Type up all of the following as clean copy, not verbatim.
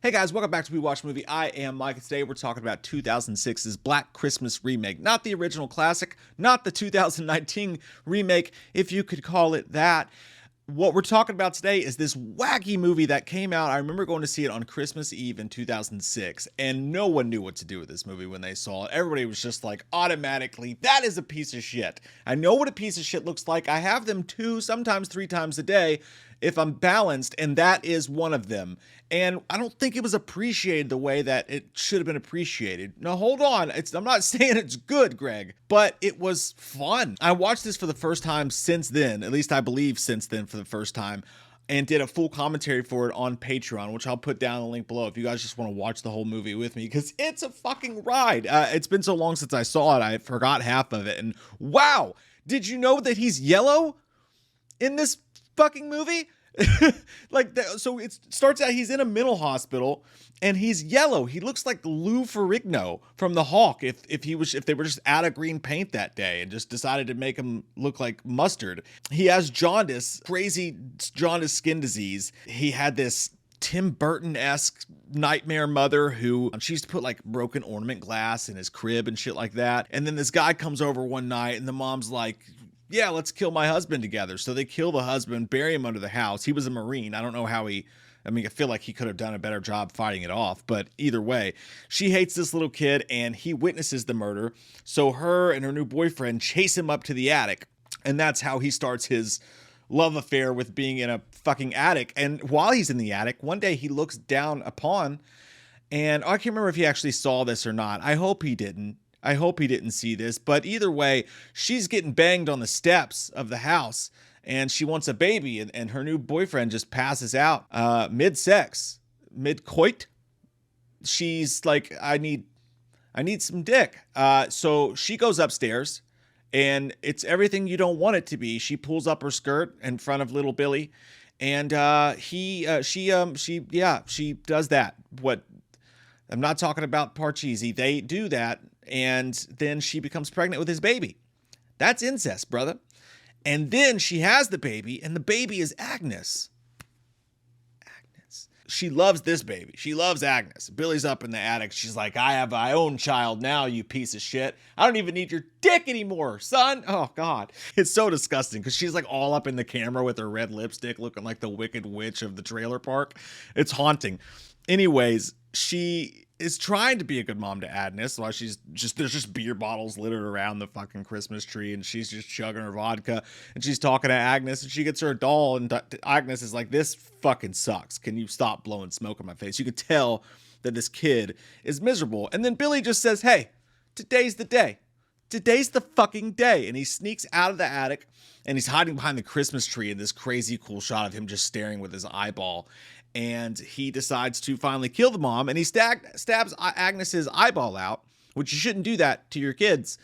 Hey guys, welcome back to We Watch Movie. I am Mike, and today we're talking about 2006's Black Christmas remake. Not the original classic, not the 2019 remake, if you could call it that. What we're talking about today is this wacky movie that came out. I remember going to see it on Christmas Eve in 2006, and no one knew what to do with this movie when they saw it. Everybody was just like, automatically, that is a piece of shit. I know what a piece of shit looks like. I have them 2, sometimes 3 times a day if I'm balanced, and that is one of them. And I don't think it was appreciated the way that it should have been appreciated. Now, hold on. I'm not saying it's good, Greg, but it was fun. I watched this for the first time since then, at least I believe since then for the first time, and did a full commentary for it on Patreon, which I'll put down the link below if you guys just want to watch the whole movie with me, because it's a fucking ride. It's been so long since I saw it, I forgot half of it. And wow, did you know that he's yellow in this fucking movie? So it starts out, he's in a mental hospital and he's yellow. He looks like Lou Ferrigno from The Hawk if they were just out of green paint that day and just decided to make him look like mustard. He has jaundice, crazy jaundice skin disease. He had this Tim Burton-esque nightmare mother who she used to put like broken ornament glass in his crib and shit like that. And then this guy comes over one night and the mom's like, yeah, let's kill my husband together. So they kill the husband, bury him under the house. He was a Marine. I don't know how I feel like he could have done a better job fighting it off, but either way, she hates this little kid and he witnesses the murder. So her and her new boyfriend chase him up to the attic. And that's how he starts his love affair with being in a fucking attic. And while he's in the attic, one day he looks down upon, and I can't remember if he actually saw this or not. I hope he didn't see this, but either way, she's getting banged on the steps of the house and she wants a baby, and her new boyfriend just passes out mid-sex, mid-coit. She's like, I need some dick. So she goes upstairs and it's everything you don't want it to be. She pulls up her skirt in front of little Billy, and she does that. What, I'm not talking about Parcheesi. They do that. And then she becomes pregnant with his baby. That's incest, brother. And then she has the baby, and the baby is Agnes. She loves this baby. She loves Agnes. Billy's up in the attic. She's like, I have my own child now, you piece of shit. I don't even need your dick anymore, son. Oh, God. It's so disgusting because she's like all up in the camera with her red lipstick looking like the Wicked Witch of the trailer park. It's haunting. Anyways, she is trying to be a good mom to Agnes while there's just beer bottles littered around the fucking Christmas tree, and she's just chugging her vodka, and she's talking to Agnes, and she gets her a doll, and Agnes is like, this fucking sucks. Can you stop blowing smoke in my face? You could tell that this kid is miserable. And then Billy just says, hey, today's the day. Today's the fucking day. And he sneaks out of the attic and he's hiding behind the Christmas tree in this crazy cool shot of him just staring with his eyeball. And he decides to finally kill the mom, and he stabs Agnes's eyeball out, which you shouldn't do that to your kids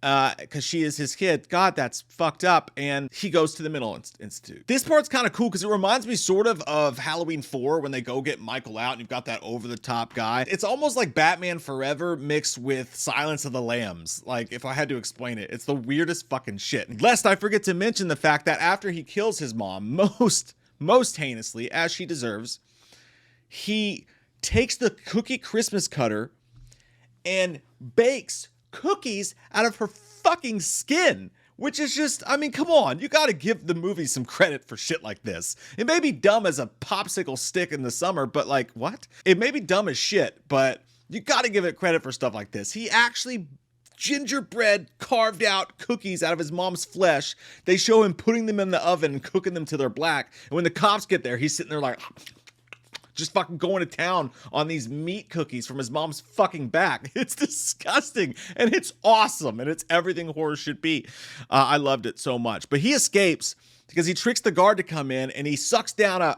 because she is his kid. God, that's fucked up. And he goes to the mental institute. This part's kind of cool because it reminds me sort of Halloween 4 when they go get Michael out and you've got that over-the-top guy. It's almost like Batman Forever mixed with Silence of the Lambs. Like, if I had to explain it, it's the weirdest fucking shit. Lest I forget to mention the fact that after he kills his mom, most heinously, as she deserves, he takes the cookie Christmas cutter and bakes cookies out of her fucking skin, which is just, come on, you gotta give the movie some credit for shit like this. It may be dumb as a popsicle stick in the summer, but like, what? It may be dumb as shit, but you gotta give it credit for stuff like this. He actually gingerbread carved out cookies out of his mom's flesh. They show him putting them in the oven and cooking them till they're black. And when the cops get there, he's sitting there like, just fucking going to town on these meat cookies from his mom's fucking back. It's disgusting and it's awesome and it's everything horror should be. I loved it so much. But he escapes because he tricks the guard to come in and he sucks down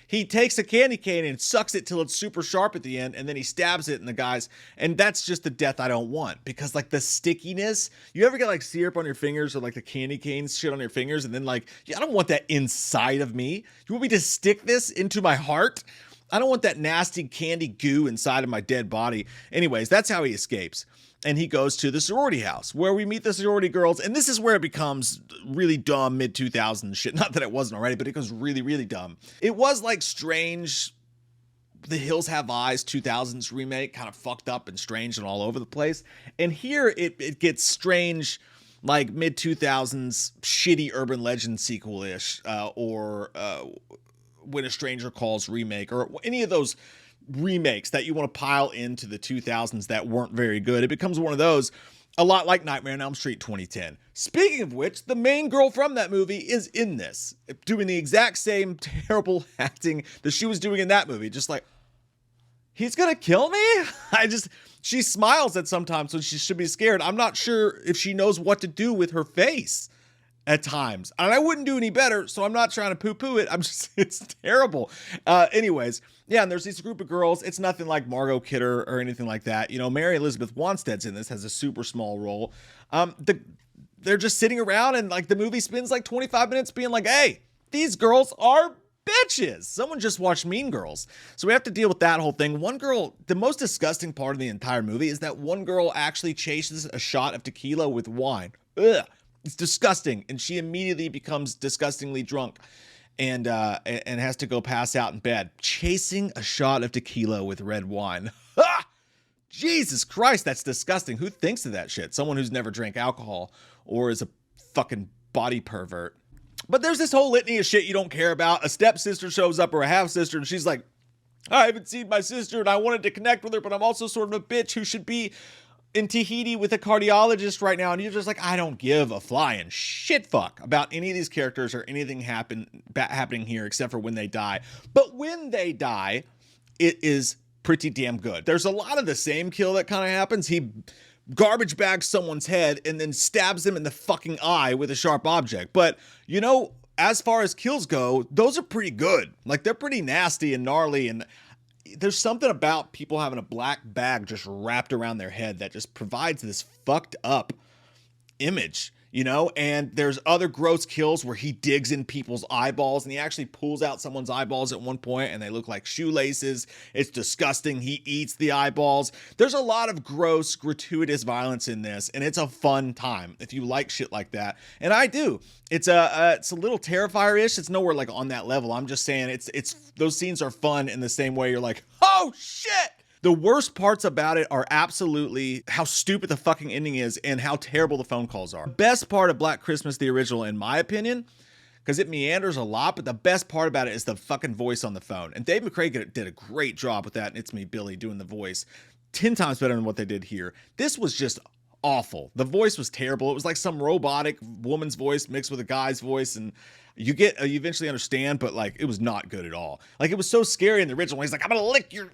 he takes a candy cane and sucks it till it's super sharp at the end, and then he stabs it in the guys, and that's just the death I don't want, because like the stickiness, you ever get like syrup on your fingers or like the candy cane shit on your fingers, and then like, I don't want that inside of me. You want me to stick this into my heart? I don't want that nasty candy goo inside of my dead body. Anyways, that's how he escapes. And he goes to the sorority house where we meet the sorority girls. And this is where it becomes really dumb mid-2000s shit. Not that it wasn't already, but it goes really, really dumb. It was like strange The Hills Have Eyes 2000s remake, kind of fucked up and strange and all over the place. And here it gets strange, like mid 2000s shitty urban legend sequel ish, or When a Stranger Calls remake, or any of those remakes that you want to pile into the 2000s that weren't very good. It becomes one of those, a lot like Nightmare on Elm Street 2010. Speaking of which, the main girl from that movie is in this, doing the exact same terrible acting that she was doing in that movie. Just like, he's gonna kill me? She smiles at sometimes when she should be scared. I'm not sure if she knows what to do with her face at times. And I wouldn't do any better, so I'm not trying to poo-poo it. It's terrible. Anyways, yeah, and there's this group of girls. It's nothing like Margot Kidder or anything like that. You know, Mary Elizabeth Winstead's in this, has a super small role. They're just sitting around, and like the movie spends like 25 minutes being like, hey, these girls are bitches. Someone just watched Mean Girls. So we have to deal with that whole thing. One girl, the most disgusting part of the entire movie is that one girl actually chases a shot of tequila with wine. Ugh. It's disgusting, and she immediately becomes disgustingly drunk and has to go pass out in bed. Chasing a shot of tequila with red wine. Jesus Christ, that's disgusting. Who thinks of that shit? Someone who's never drank alcohol or is a fucking body pervert. But there's this whole litany of shit you don't care about. A stepsister shows up, or a half-sister, and she's like, I haven't seen my sister, and I wanted to connect with her, but I'm also sort of a bitch who should be in Tahiti with a cardiologist right now. And you're just like, I don't give a flying shit fuck about any of these characters or anything happening here except for when they die. But when they die, it is pretty damn good. There's a lot of the same kill that kind of happens. He garbage bags someone's head and then stabs them in the fucking eye with a sharp object. But, you know, as far as kills go, those are pretty good. Like, they're pretty nasty and gnarly, and there's something about people having a black bag just wrapped around their head that just provides this fucked up image, you know? And there's other gross kills where he digs in people's eyeballs, and he actually pulls out someone's eyeballs at one point and they look like shoelaces. It's disgusting. He eats the eyeballs. There's a lot of gross, gratuitous violence in this, and it's a fun time if you like shit like that. And I do. It's a little Terrifier-ish. It's nowhere like on that level. I'm just saying it's those scenes are fun in the same way you're like, oh shit! The worst parts about it are absolutely how stupid the fucking ending is and how terrible the phone calls are. Best part of Black Christmas, the original, in my opinion, because it meanders a lot, but the best part about it is the fucking voice on the phone. And Dave McCrae did a great job with that, and It's Me, Billy, doing the voice 10 times better than what they did here. This was just awful. The voice was terrible. It was like some robotic woman's voice mixed with a guy's voice, and you eventually understand, but like it was not good at all. Like, it was so scary in the original. He's like, I'm gonna lick your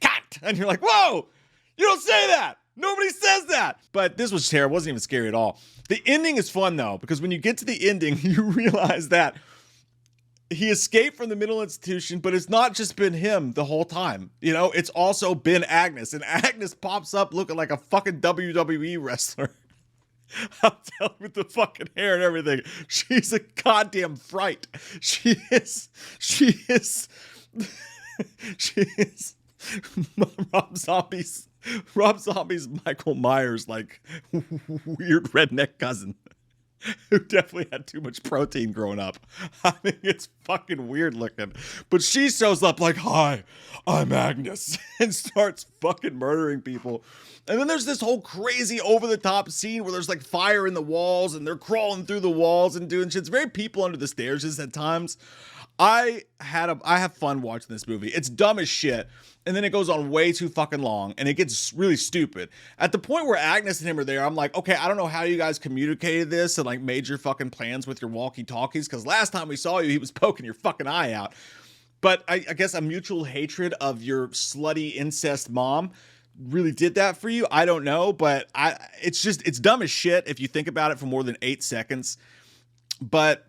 cunt, and you're like, whoa, you don't say that. Nobody says that. But this was terrible. It wasn't even scary at all. The ending is fun though, because when you get to the ending, you realize that he escaped from the mental institution, but it's not just been him the whole time. You know, it's also been Agnes, and Agnes pops up looking like a fucking WWE wrestler. I'm telling you, with the fucking hair and everything. She's a goddamn fright. She is Rob Zombie's Michael Myers, like, weird redneck cousin who definitely had too much protein growing up. I mean, it's fucking weird looking. But she shows up like, hi, I'm Agnes, and starts fucking murdering people. And then there's this whole crazy over-the-top scene where there's like fire in the walls, and they're crawling through the walls and doing shit. It's very People Under the Stairs at times. I have fun watching this movie. It's dumb as shit, and then it goes on way too fucking long, and it gets really stupid. At the point where Agnes and him are there, I'm like, okay, I don't know how you guys communicated this and like made your fucking plans with your walkie-talkies, because last time we saw you, he was poking your fucking eye out. But I guess a mutual hatred of your slutty incest mom really did that for you. I don't know, but it's dumb as shit if you think about it for more than 8 seconds. But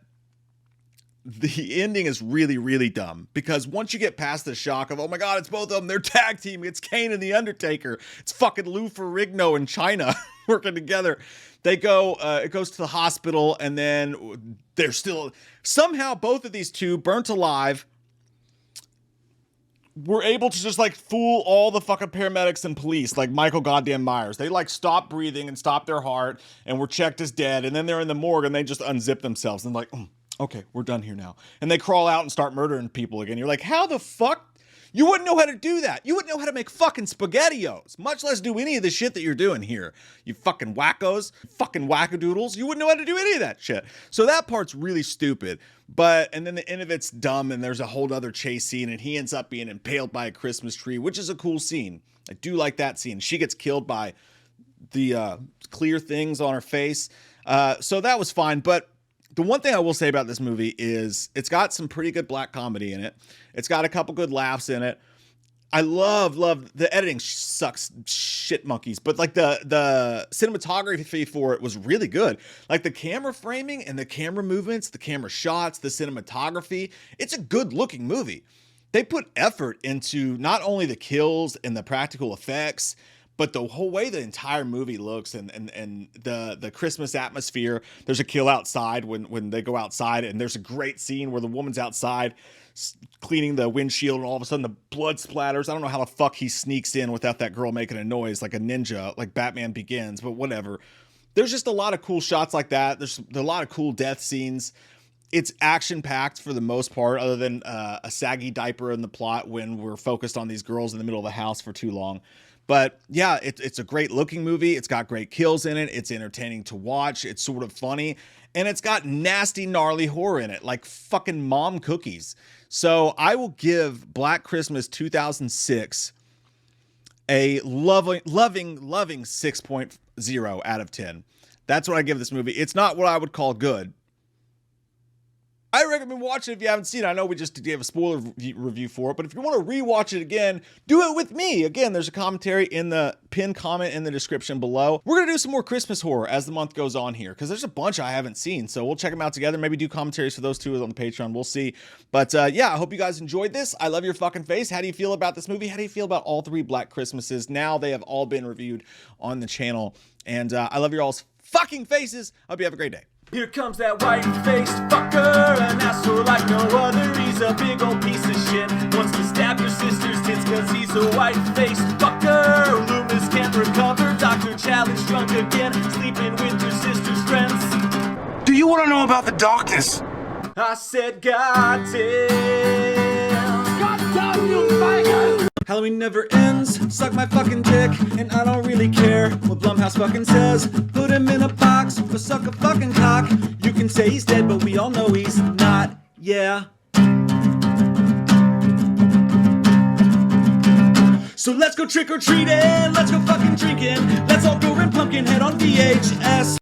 the ending is really, really dumb, because once you get past the shock of, oh my God, it's both of them, they're tag team, it's Kane and the Undertaker, it's fucking Lou Ferrigno and China working together. They go, it goes to the hospital, and then they're still, somehow both of these two, burnt alive, were able to just like fool all the fucking paramedics and police, like Michael goddamn Myers. They like stop breathing and stop their heart and were checked as dead, and then they're in the morgue and they just unzip themselves and like, okay, we're done here now. And they crawl out and start murdering people again. You're like, how the fuck You wouldn't know how to do that. You wouldn't know how to make fucking SpaghettiOs, much less do any of the shit that you're doing here. You fucking wackos, fucking wackadoodles. You wouldn't know how to do any of that shit. So that part's really stupid. And then the end of it's dumb, and there's a whole other chase scene, and he ends up being impaled by a Christmas tree, which is a cool scene. I do like that scene. She gets killed by the clear things on her face. So that was fine. But the one thing I will say about this movie is it's got some pretty good black comedy in it. It's got a couple good laughs in it. I love the editing sucks shit monkeys, but like the cinematography for it was really good. Like the camera framing and the camera movements, the camera shots, the cinematography. It's a good looking movie. They put effort into not only the kills and the practical effects, but the whole way the entire movie looks and the Christmas atmosphere. There's a kill outside when they go outside, and there's a great scene where the woman's outside cleaning the windshield, and all of a sudden the blood splatters. I don't know how the fuck he sneaks in without that girl making a noise like a ninja, like Batman Begins, but whatever. There's just a lot of cool shots like that. There's a lot of cool death scenes. It's action-packed for the most part, other than a saggy diaper in the plot when we're focused on these girls in the middle of the house for too long. But yeah, it's a great looking movie. It's got great kills in it. It's entertaining to watch. It's sort of funny. And it's got nasty, gnarly horror in it, like fucking mom cookies. So I will give Black Christmas 2006 a loving 6.0 out of 10. That's what I give this movie. It's not what I would call good. I recommend watching it if you haven't seen it. I know we just gave a spoiler review for it, but if you want to rewatch it again, do it with me. Again, there's a commentary in the pinned comment in the description below. We're going to do some more Christmas horror as the month goes on here, because there's a bunch I haven't seen, so we'll check them out together. Maybe do commentaries for those two on the Patreon. We'll see. But yeah, I hope you guys enjoyed this. I love your fucking face. How do you feel about this movie? How do you feel about all three Black Christmases? Now they have all been reviewed on the channel, and I love your all's fucking faces. Hope you have a great day. Here comes that white-faced fucker, an asshole like no other. He's a big old piece of shit. Wants to stab your sister's tits cause he's a white-faced fucker. Loomis can't recover, Dr. Challenge drunk again, sleeping with your sister's friends. Do you want to know about the darkness? I said, goddamn. Goddamn you faggot! Halloween never ends, suck my fucking dick, and I don't really care what Blumhouse fucking says. Put him in a box, or suck a fucking cock. You can say he's dead, but we all know he's not, yeah. So let's go trick-or-treating, let's go fucking drinking, let's all go rent Pumpkinhead on VHS.